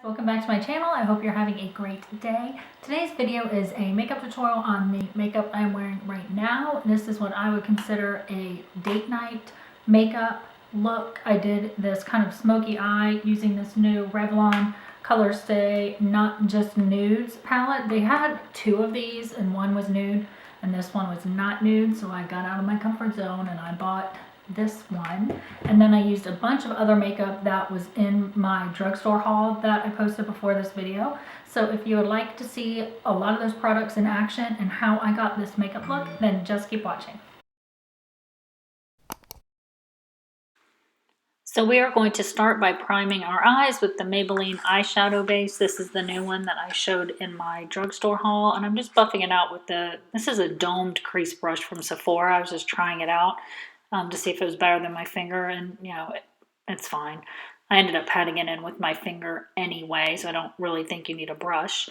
Welcome back to my channel. I hope you're having a great day. Today's video is a makeup tutorial on the makeup I'm wearing right now. This is what I would consider a date night makeup look. I did this kind of smoky eye using this new Revlon Colorstay Not Just Nudes palette. They had two of these and one was nude and this one was not nude, so I got out of my comfort zone and I bought this one. And then I used a bunch of other makeup that was in my drugstore haul that I posted before this video. So if you would like to see a lot of those products in action and how I got this makeup look, then just keep watching. So we are going to start by priming our eyes with the Maybelline eyeshadow base. This is the new one that I showed in my drugstore haul, and I'm just buffing it out with this is a domed crease brush from Sephora. I was just trying it out to see if it was better than my finger, and it's fine. I ended up patting it in with my finger anyway, so I don't really think you need a brush.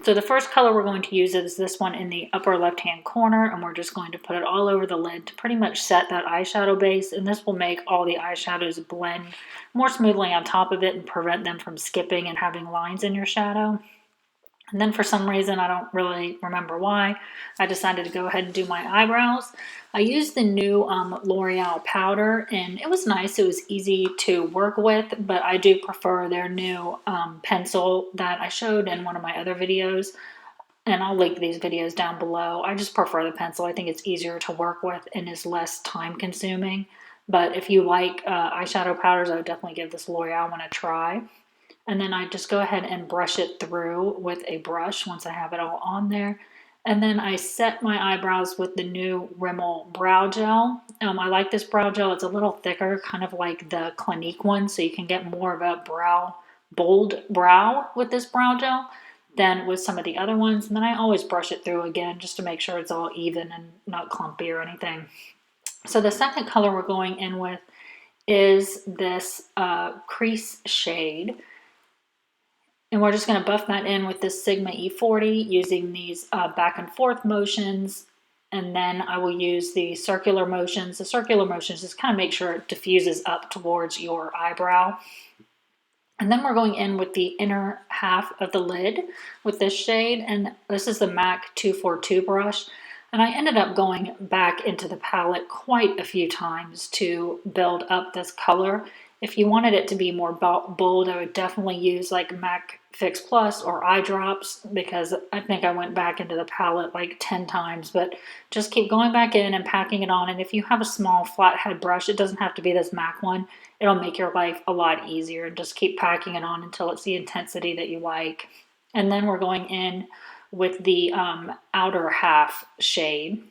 So the first color we're going to use is this one in the upper left-hand corner, and we're just going to put it all over the lid to pretty much set that eyeshadow base, and this will make all the eyeshadows blend more smoothly on top of it and prevent them from skipping and having lines in your shadow. And then for some reason, I don't really remember why, I decided to go ahead and do my eyebrows. I used the new L'Oreal powder, and it was nice. It was easy to work with, but I do prefer their new pencil that I showed in one of my other videos. And I'll link these videos down below. I just prefer the pencil. I think it's easier to work with and is less time consuming. But if you like eyeshadow powders, I would definitely give this L'Oreal one a try. And then I just go ahead and brush it through with a brush once I have it all on there. And then I set my eyebrows with the new Rimmel Brow Gel. I like this brow gel. It's a little thicker, kind of like the Clinique one, so you can get more of a bold brow with this brow gel than with some of the other ones. And then I always brush it through again just to make sure it's all even and not clumpy or anything. So the second color we're going in with is this crease shade. And we're just going to buff that in with this Sigma E40 using these back and forth motions. And then I will use the circular motions. The circular motions just kind of make sure it diffuses up towards your eyebrow. And then we're going in with the inner half of the lid with this shade. And this is the MAC 242 brush. And I ended up going back into the palette quite a few times to build up this color. If you wanted it to be more bold, I would definitely use like MAC Fix Plus or eye drops, because I think I went back into the palette like 10 times, but just keep going back in and packing it on. And if you have a small flathead brush, it doesn't have to be this MAC one. It'll make your life a lot easier, and just keep packing it on until it's the intensity that you like. And then we're going in with the outer half shade.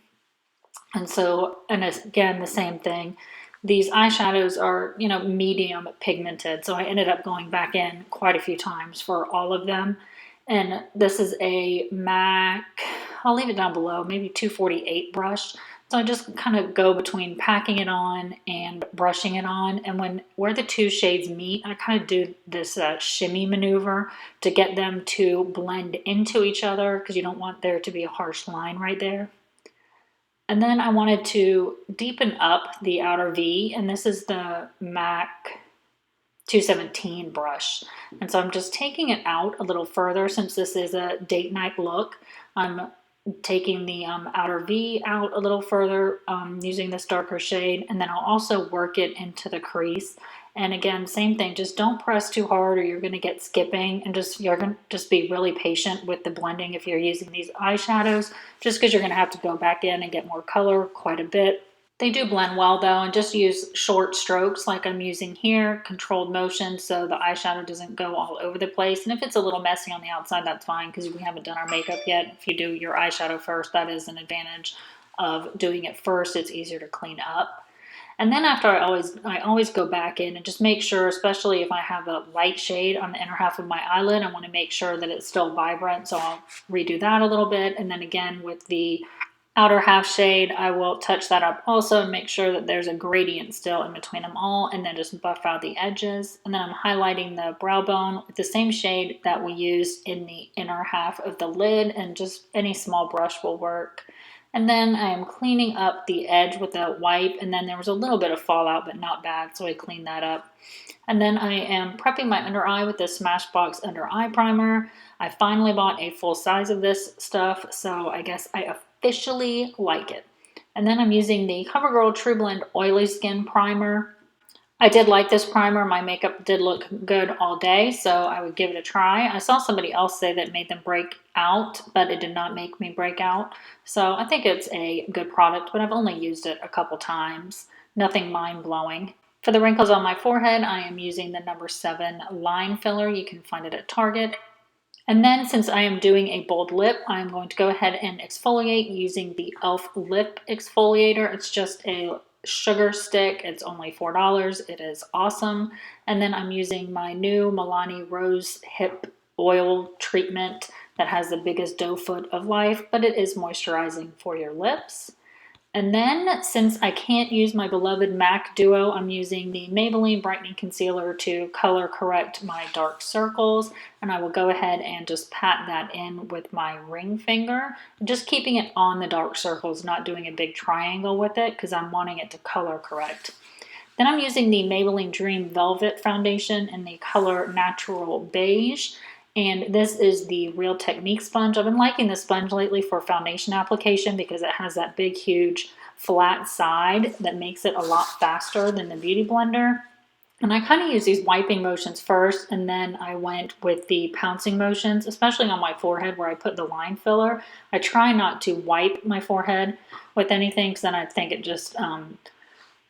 And again, the same thing. These eyeshadows are, medium pigmented, so I ended up going back in quite a few times for all of them. And this is a MAC, I'll leave it down below, maybe 248 brush. So I just kind of go between packing it on and brushing it on. And where the two shades meet, I kind of do this shimmy maneuver to get them to blend into each other, because you don't want there to be a harsh line right there. And then I wanted to deepen up the outer V, and this is the MAC 217 brush. And so I'm just taking it out a little further. Since this is a date night look, I'm taking the outer V out a little further using this darker shade, and then I'll also work it into the crease. And again, same thing, just don't press too hard or you're going to get skipping, and you're going to just be really patient with the blending if you're using these eyeshadows, just because you're going to have to go back in and get more color quite a bit. They do blend well though, and just use short strokes like I'm using here, controlled motion, so the eyeshadow doesn't go all over the place. And if it's a little messy on the outside, that's fine, because we haven't done our makeup yet. If you do your eyeshadow first, that is an advantage of doing it first. It's easier to clean up. And then after I always go back in and just make sure, especially if I have a light shade on the inner half of my eyelid, I want to make sure that it's still vibrant. So I'll redo that a little bit. And then again with the outer half shade, I will touch that up also and make sure that there's a gradient still in between them all, and then just buff out the edges. And then I'm highlighting the brow bone with the same shade that we used in the inner half of the lid, and just any small brush will work. And then I am cleaning up the edge with a wipe, and then there was a little bit of fallout, but not bad, so I cleaned that up. And then I am prepping my under eye with the Smashbox Under Eye Primer. I finally bought a full size of this stuff, so I guess I officially like it. And then I'm using the CoverGirl True Blend Oily Skin Primer. I did like this primer. My makeup did look good all day, so I would give it a try. I saw somebody else say that made them break out, but it did not make me break out. So I think it's a good product, but I've only used it a couple times. Nothing mind-blowing. For the wrinkles on my forehead, I am using the number 7 line filler. You can find it at Target. And then since I am doing a bold lip, I'm going to go ahead and exfoliate using the e.l.f. Lip Exfoliator. It's just a sugar stick. It's only $4. It is awesome. And then I'm using my new Milani Rose Hip Oil Treatment that has the biggest doe foot of life, but it is moisturizing for your lips. And then, since I can't use my beloved MAC Duo, I'm using the Maybelline Brightening Concealer to color correct my dark circles. And I will go ahead and just pat that in with my ring finger, just keeping it on the dark circles, not doing a big triangle with it because I'm wanting it to color correct. Then I'm using the Maybelline Dream Velvet Foundation in the color Natural Beige. And this is the Real Technique sponge. I've been liking this sponge lately for foundation application because it has that big, huge, flat side that makes it a lot faster than the Beauty Blender. And I kind of use these wiping motions first, and then I went with the pouncing motions, especially on my forehead where I put the line filler. I try not to wipe my forehead with anything because then I think it just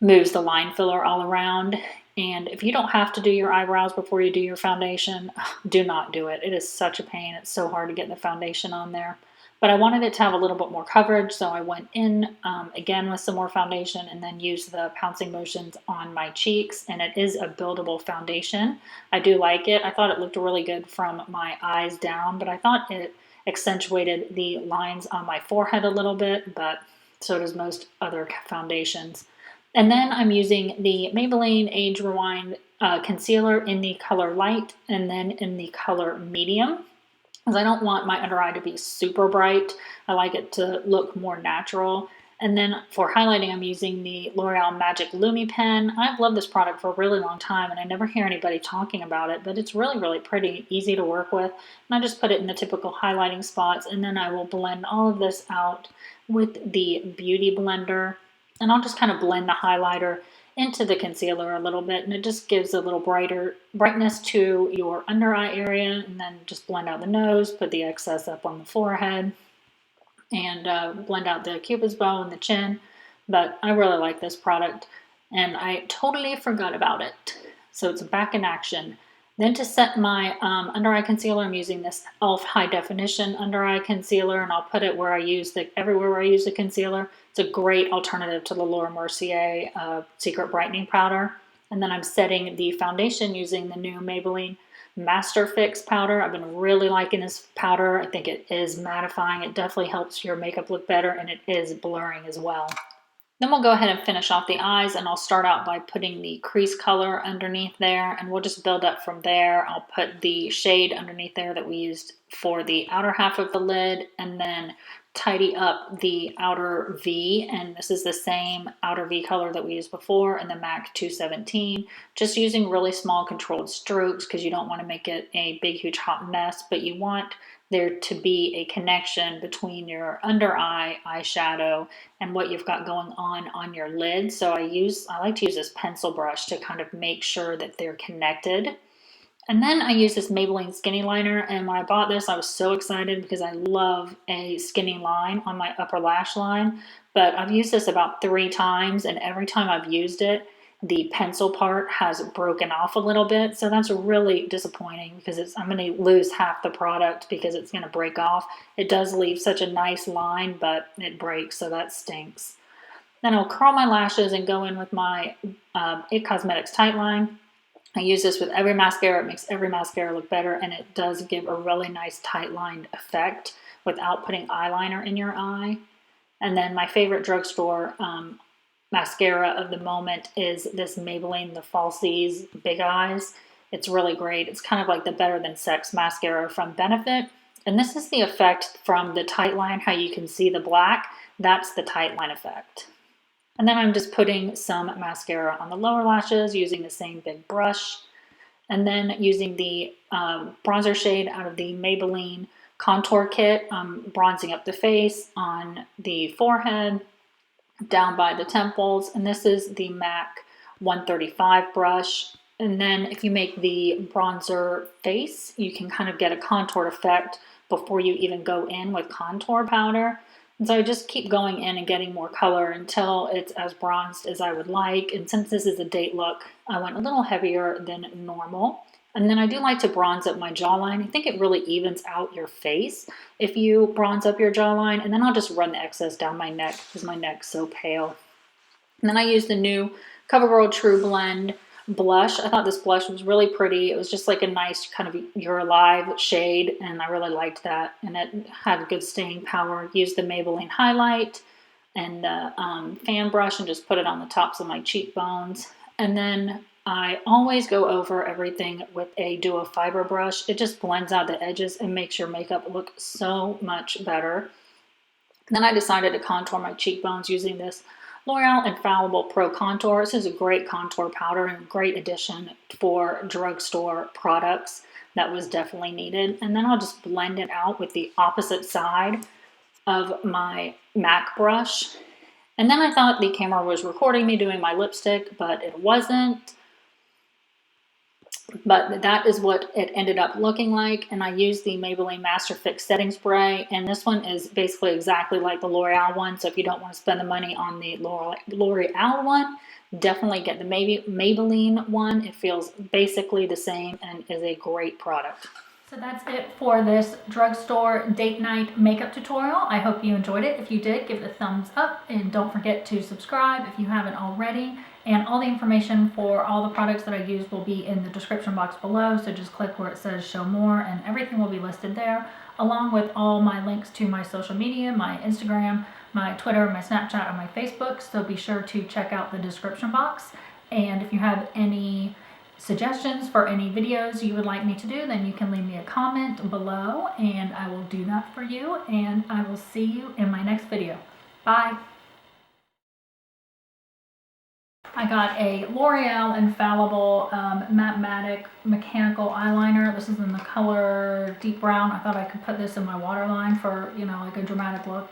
moves the line filler all around. And if you don't have to do your eyebrows before you do your foundation, do not do it. It is such a pain. It's so hard to get the foundation on there. But I wanted it to have a little bit more coverage, so I went in again with some more foundation and then used the pouncing motions on my cheeks. And it is a buildable foundation. I do like it. I thought it looked really good from my eyes down, but I thought it accentuated the lines on my forehead a little bit, but so does most other foundations. And then I'm using the Maybelline Age Rewind concealer in the color light and then in the color medium, because I don't want my under eye to be super bright. I like it to look more natural. And then for highlighting, I'm using the L'Oreal Magic Lumi pen. I've loved this product for a really long time and I never hear anybody talking about it, but it's really, really pretty, easy to work with. And I just put it in the typical highlighting spots, and then I will blend all of this out with the Beauty Blender. And I'll just kind of blend the highlighter into the concealer a little bit, and it just gives a little brightness to your under eye area. And then just blend out the nose, put the excess up on the forehead, and blend out the cupid's bow and the chin. But I really like this product, and I totally forgot about it. So it's back in action. Then to set my under eye concealer, I'm using this e.l.f. High Definition Under Eye Concealer, and I'll put it where I use everywhere where I use the concealer. It's a great alternative to the Laura Mercier Secret Brightening Powder. And then I'm setting the foundation using the new Maybelline Master Fix powder. I've been really liking this powder. I think it is mattifying. It definitely helps your makeup look better, and it is blurring as well. Then we'll go ahead and finish off the eyes, and I'll start out by putting the crease color underneath there, and we'll just build up from there. I'll put the shade underneath there that we used for the outer half of the lid, and then tidy up the outer V, and this is the same outer V color that we used before in the MAC 217, just using really small controlled strokes because you don't want to make it a big huge hot mess, but you want there to be a connection between your under eye eyeshadow and what you've got going on your lid. So I like to use this pencil brush to kind of make sure that they're connected. And then I use this Maybelline Skinny Liner, and when I bought this, I was so excited because I love a skinny line on my upper lash line. But I've used this about 3 times, and every time I've used it, the pencil part has broken off a little bit. So that's really disappointing because I'm going to lose half the product because it's going to break off. It does leave such a nice line, but it breaks, so that stinks. Then I'll curl my lashes and go in with my IT Cosmetics Tightline. I use this with every mascara. It makes every mascara look better, and it does give a really nice tight-lined effect without putting eyeliner in your eye. And then my favorite drugstore mascara of the moment is this Maybelline The Falsies Big Eyes. It's really great. It's kind of like the Better Than Sex mascara from Benefit. And this is the effect from the Tightline, how you can see the black. That's the Tightline effect. And then I'm just putting some mascara on the lower lashes using the same big brush. And then using the bronzer shade out of the Maybelline Contour Kit, bronzing up the face, on the forehead, down by the temples. And this is the MAC 135 brush. And then if you make the bronzer face, you can kind of get a contour effect before you even go in with contour powder. And so I just keep going in and getting more color until it's as bronzed as I would like. And since this is a date look, I went a little heavier than normal. And then I do like to bronze up my jawline. I think it really evens out your face if you bronze up your jawline. And then I'll just run the excess down my neck because my neck's so pale. And then I used the new CoverGirl True Blend blush. I thought this blush was really pretty. It was just like a nice kind of You're Alive shade, and I really liked that. And it had good staying power. Used the Maybelline highlight and the fan brush and just put it on the tops of my cheekbones. And then I always go over everything with a Duo Fiber brush. It just blends out the edges and makes your makeup look so much better. Then I decided to contour my cheekbones using this Loreal Infallible Pro Contour. This is a great contour powder and a great addition for drugstore products. That was definitely needed. And then I'll just blend it out with the opposite side of my MAC brush. And then I thought the camera was recording me doing my lipstick, but it wasn't. But that is what it ended up looking like. And I used the Maybelline Master Fix Setting Spray. And this one is basically exactly like the L'Oreal one. So if you don't want to spend the money on the L'Oreal one, definitely get the Maybelline one. It feels basically the same and is a great product. So that's it for this drugstore date night makeup tutorial. I hope you enjoyed it. If you did, give it a thumbs up and don't forget to subscribe if you haven't already. And all the information for all the products that I use will be in the description box below. So just click where it says show more and everything will be listed there, along with all my links to my social media, my Instagram, my Twitter, my Snapchat, and my Facebook. So be sure to check out the description box. And if you have any suggestions for any videos you would like me to do, then you can leave me a comment below and I will do that for you. And I will see you in my next video. Bye. I got a L'Oreal Infallible Matte Mechanical Eyeliner. This is in the color Deep Brown. I thought I could put this in my waterline for, you know, like a dramatic look.